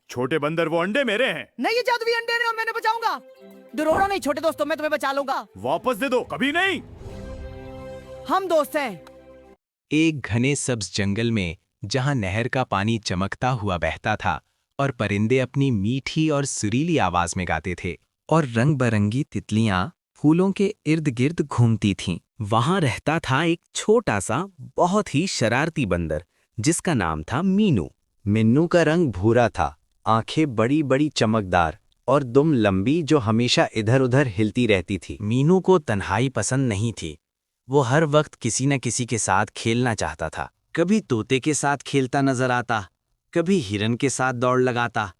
छोटे बंदर वो अंडे मेरे हैं। नहीं, ये जादुई अंडे नहीं, मैं बचाऊंगा। डरो नहीं छोटे दोस्तों, मैं तुम्हें बचा लूंगा। वापस दे दो। कभी नहीं। हम दोस्त हैं। एक घने सब्ज जंगल में जहां नहर का पानी चमकता हुआ बहता था और परिंदे अपनी मीठी और सुरीली आवाज में गाते थे और रंग बरंगी तितलियां फूलों के इर्द गिर्द घूमती थीं, वहां रहता था एक छोटा सा बहुत ही शरारती बंदर जिसका नाम था मीनू। मिन्नू का रंग भूरा था, आंखें बड़ी बड़ी चमकदार और दुम लंबी जो हमेशा इधर उधर हिलती रहती थी। मीनू को तन्हाई पसंद नहीं थी। वो हर वक्त किसी न किसी के साथ खेलना चाहता था। कभी तोते के साथ खेलता नजर आता, कभी हिरन के साथ दौड़ लगाता।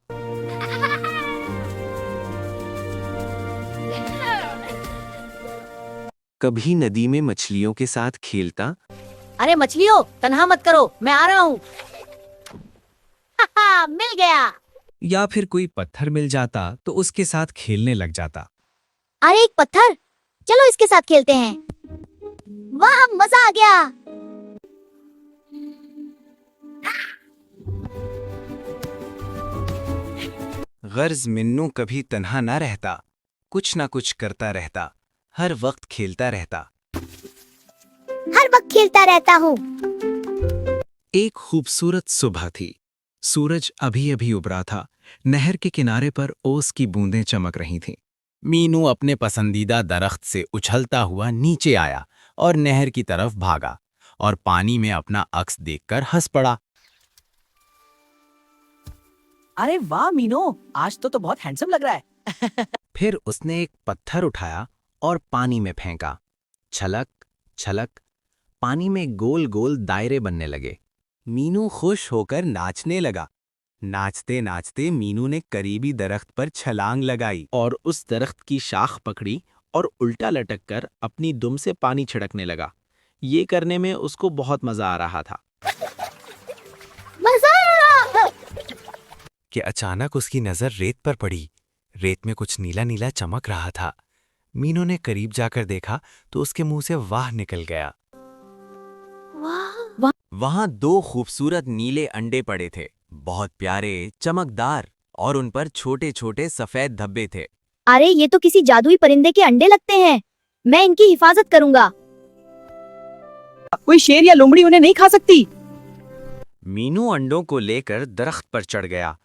कभी नदी में मछलियों के साथ खेलता। अरे मछलियों, तन्हा मत करो, मैं आ रहा हूँ। मिल गया। या फिर कोई पत्थर मिल जाता तो उसके साथ खेलने लग जाता। अरे एक पत्थर, चलो इसके साथ खेलते हैं। वाह, मजा आ गया। गर्ज मिन्नू कभी तन्हा न रहता, कुछ न कुछ करता रहता, हर वक्त खेलता रहता। हर वक्त खेलता रहता हूँ। एक खूबसूरत सुबह थी। सूरज अभी अभी उभरा था। नहर के किनारे पर ओस की बूंदें चमक रही थीं। मीनू अपने पसंदीदा दरख्त से उछलता हुआ नीचे आया और नहर की तरफ भागा और पानी में अपना अक्स देखकर हंस पड़ा। अरे वाह मीनू, आज तो बहुत हैंडसम लग रहा है। फिर उसने एक पत्थर उठाया और पानी में फेंका। छलक छलक, पानी में गोल गोल दायरे बनने लगे। मीनू खुश होकर नाचने लगा। नाचते नाचते मीनू ने करीबी दरख्त पर छलांग लगाई और उस दरख्त की शाख पकड़ी और उल्टा लटक कर अपनी दुम से पानी छिड़कने लगा। ये करने में उसको बहुत मजा आ रहा था मजा आ रहा। कि अचानक उसकी नजर रेत पर पड़ी। रेत में कुछ नीला नीला चमक रहा था। मीनू ने करीब जाकर देखा तो उसके मुंह से वाह निकल गया। वहां दो खूबसूरत नीले अंडे पड़े थे, बहुत प्यारे, चमकदार, और उन पर छोटे छोटे सफेद धब्बे थे। अरे ये तो किसी जादुई परिंदे के अंडे लगते हैं। मैं इनकी हिफाजत करूंगा। कोई शेर या लोमड़ी उन्हें नहीं खा सकती। मीनू अंडों को लेकर दरख्त पर चढ़ गया।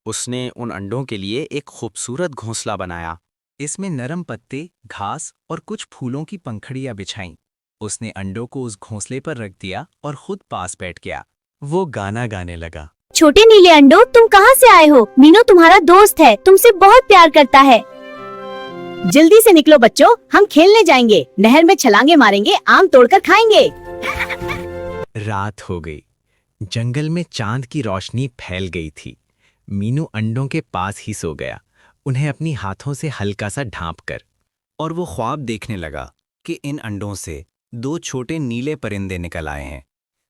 उसने उन अंडों के लिए एक खूबसूरत घोंसला बनाया। इसमें नरम पत्ते, घास और कुछ फूलों की पंखुड़ियां बिछाईं। उसने अंडों को उस घोंसले पर रख दिया और खुद पास बैठ गया। वो गाना गाने लगा। छोटे नीले अंडों, तुम कहाँ से आए हो? मीनू तुम्हारा दोस्त है, तुमसे बहुत प्यार करता है। जल्दी से निकलो बच्चों, हम खेलने जाएंगे। नहर में छलांगे मारेंगे, आम तोड़कर खाएंगे। रात हो गई। जंगल में चांद की रोशनी फैल गई थी। मीनू अंडों के पास ही सो गया, उन्हें अपनी हाथों से हल्का सा ढांप कर, और वो ख्वाब देखने लगा कि इन अंडों से दो छोटे नीले परिंदे निकल आए हैं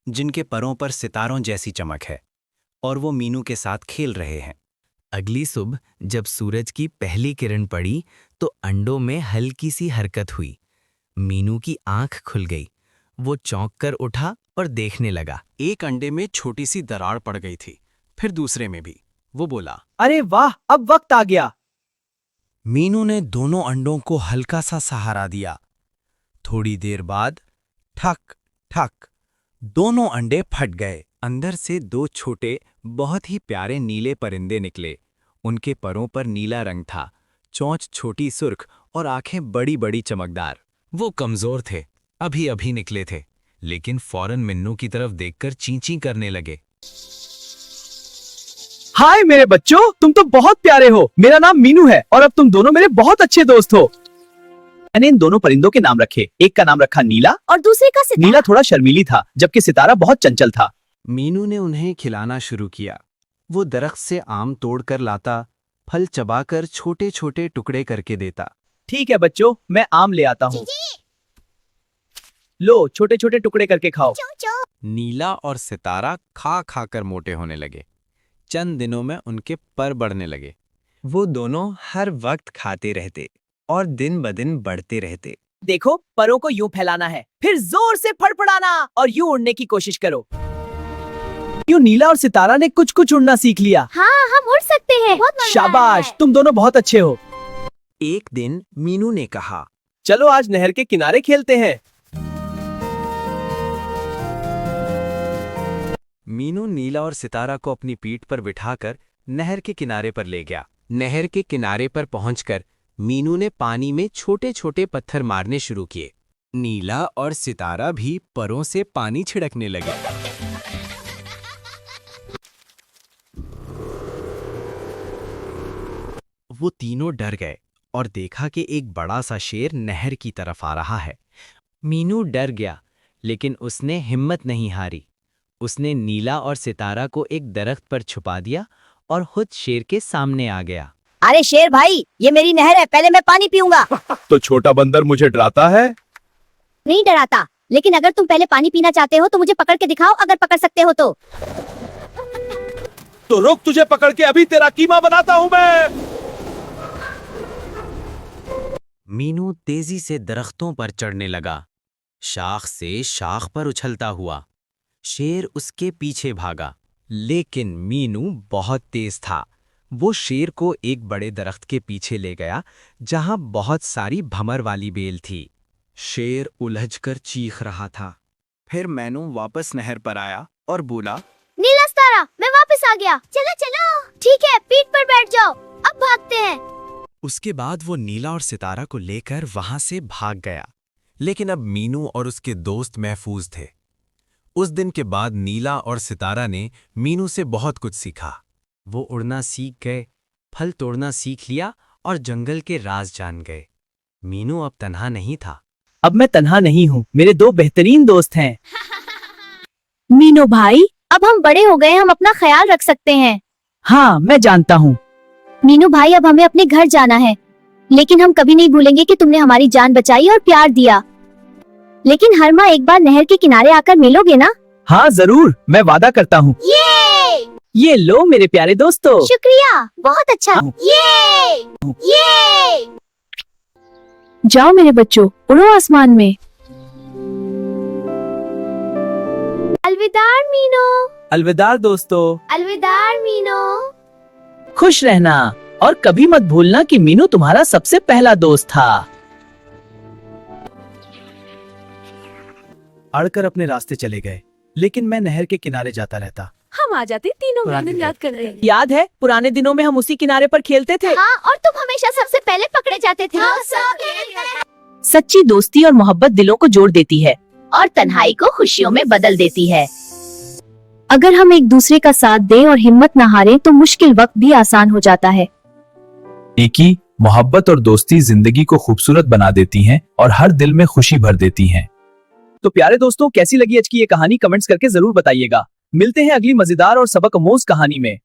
जिनके परों पर सितारों जैसी चमक है और वो मीनू के साथ खेल रहे हैं। अगली सुबह जब सूरज की पहली किरण पड़ी तो अंडों में हल्की सी हरकत हुई। मीनू की आंख खुल गई। वो चौंक कर उठा और देखने लगा। एक अंडे में छोटी सी दरार पड़ गई थी, फिर दूसरे में भी। वो बोला, अरे वाह, अब वक्त आ गया। मीनू ने दोनों अंडों को हल्का सा सहारा दिया। थोड़ी देर बाद ठक ठक, दोनों अंडे फट गए। अंदर से दो छोटे, बहुत ही प्यारे नीले परिंदे निकले। उनके परों पर नीला रंग था, चोंच छोटी सुर्ख और आंखें बड़ी बड़ी चमकदार। वो कमजोर थे, अभी अभी निकले थे, लेकिन फौरन मिन्नू की तरफ देखकर चींची करने लगे। हाय मेरे बच्चों, तुम तो बहुत प्यारे हो। मेरा नाम मीनू है और अब तुम दोनों मेरे बहुत अच्छे दोस्त हो। मैंने इन दोनों परिंदों के नाम रखे। एक का नाम रखा नीला और दूसरे का सितारा। नीला थोड़ा शर्मीली था, जबकि सितारा बहुत चंचल था। मीनू ने उन्हें खिलाना शुरू किया। वो दरख्त से आम तोड़कर लाता, फल चबाकर छोटे छोटे टुकड़े करके देता। ठीक है बच्चों, मैं आम ले आता हूँ। लो, छोटे छोटे टुकड़े करके खाओ। नीला और सितारा खा खाकर मोटे होने लगे। चंद दिनों में उनके पर बढ़ने लगे। वो दोनों हर वक्त खाते रहते और दिन ब दिन बढ़ते रहते। देखो, परों को यूं फैलाना है, फिर जोर से फड़फड़ाना और यूं उड़ने की कोशिश करो। क्यों नीला और सितारा ने कुछ कुछ उड़ना सीख लिया। हाँ हम उड़ सकते हैं। बहुत मजा आ रहा शाबाश, है। तुम दोनों बहुत अच्छे हो। एक दिन मीनू ने कहा, चलो आज नहर के किनारे खेलते हैं। मीनू नीला और सितारा को अपनी पीठ पर बिठाकर नहर के किनारे पर ले गया। नहर के किनारे पर पहुंचकर मीनू ने पानी में छोटे छोटे पत्थर मारने शुरू किए। नीला और सितारा भी परों से पानी छिड़कने लगे। वो तीनों डर गए और देखा कि एक बड़ा सा शेर नहर की तरफ आ रहा है। मीनू डर गया, लेकिन उसने हिम्मत नहीं हारी। उसने नीला और सितारा को एक दरख्त पर छुपा दिया और खुद शेर के सामने आ गया। अरे शेर भाई, ये मेरी नहर है, पहले मैं पानी पीऊंगा। तो छोटा बंदर मुझे डराता है। नहीं डराता, लेकिन अगर तुम पहले पानी पीना चाहते हो तो मुझे पकड़ के दिखाओ, अगर पकड़ सकते हो तो। तो रुक, तुझे पकड़ के अभी तेरा कीमा बनाता हूँ मैं। मीनू तेजी से दरख्तों पर चढ़ने लगा, शाख से शाख पर उछलता हुआ। शेर उसके पीछे भागा, लेकिन मीनू बहुत तेज था। वो शेर को एक बड़े दरख्त के पीछे ले गया, जहां बहुत सारी भमर वाली बेल थी। शेर उलझकर चीख रहा था। फिर मीनू वापस नहर पर आया और बोला, नीला सितारा, मैं वापस आ गया। चलो चलो, ठीक है, पीठ पर बैठ जाओ, अब भागते हैं। उसके बाद वो नीला और सितारा को लेकर वहां से भाग गया। लेकिन अब मीनू और उसके दोस्त महफूज थे। उस दिन के बाद नीला और सितारा ने मीनू से बहुत कुछ सीखा। वो उड़ना सीख गए, फल तोड़ना सीख लिया और जंगल के राज जान गए। मीनू अब तन्हा नहीं था। अब मैं तन्हा नहीं हूँ, मेरे दो बेहतरीन दोस्त हैं। मीनू भाई, अब हम बड़े हो गए, हम अपना ख्याल रख सकते हैं। हाँ मैं जानता हूँ। मीनू भाई, अब हमें अपने घर जाना है, लेकिन हम कभी नहीं भूलेंगे कि तुमने हमारी जान बचाई और प्यार दिया। लेकिन हर माह एक बार नहर के किनारे आकर मिलोगे ना? हाँ जरूर, मैं वादा करता हूँ। ये लो मेरे प्यारे दोस्तों। शुक्रिया, बहुत अच्छा। ये जाओ मेरे बच्चों, उड़ो आसमान में। अलविदा मीनू। अलविदा दोस्तों। अलविदा मीनू। खुश रहना और कभी मत भूलना कि मीनू तुम्हारा सबसे पहला दोस्त था। अड़कर अपने रास्ते चले गए, लेकिन मैं नहर के किनारे जाता रहता। हम आ जाते, तीनों दिन याद कर रहे हैं। याद है, पुराने दिनों में हम उसी किनारे पर खेलते थे। हाँ, और तुम हमेशा सबसे पहले पकड़े जाते थे। सच्ची दोस्ती और मोहब्बत दिलों को जोड़ देती है और तन्हाई को खुशियों में बदल देती है। अगर हम एक दूसरे का साथ दें और हिम्मत न हारें तो मुश्किल वक्त भी आसान हो जाता है। नेकी, मोहब्बत और दोस्ती जिंदगी को खूबसूरत बना देती हैं और हर दिल में खुशी भर देती हैं। तो प्यारे दोस्तों, कैसी लगी आज की ये कहानी कमेंट्स करके जरूर बताइएगा। मिलते हैं अगली मजेदार और सबक आमोज कहानी में।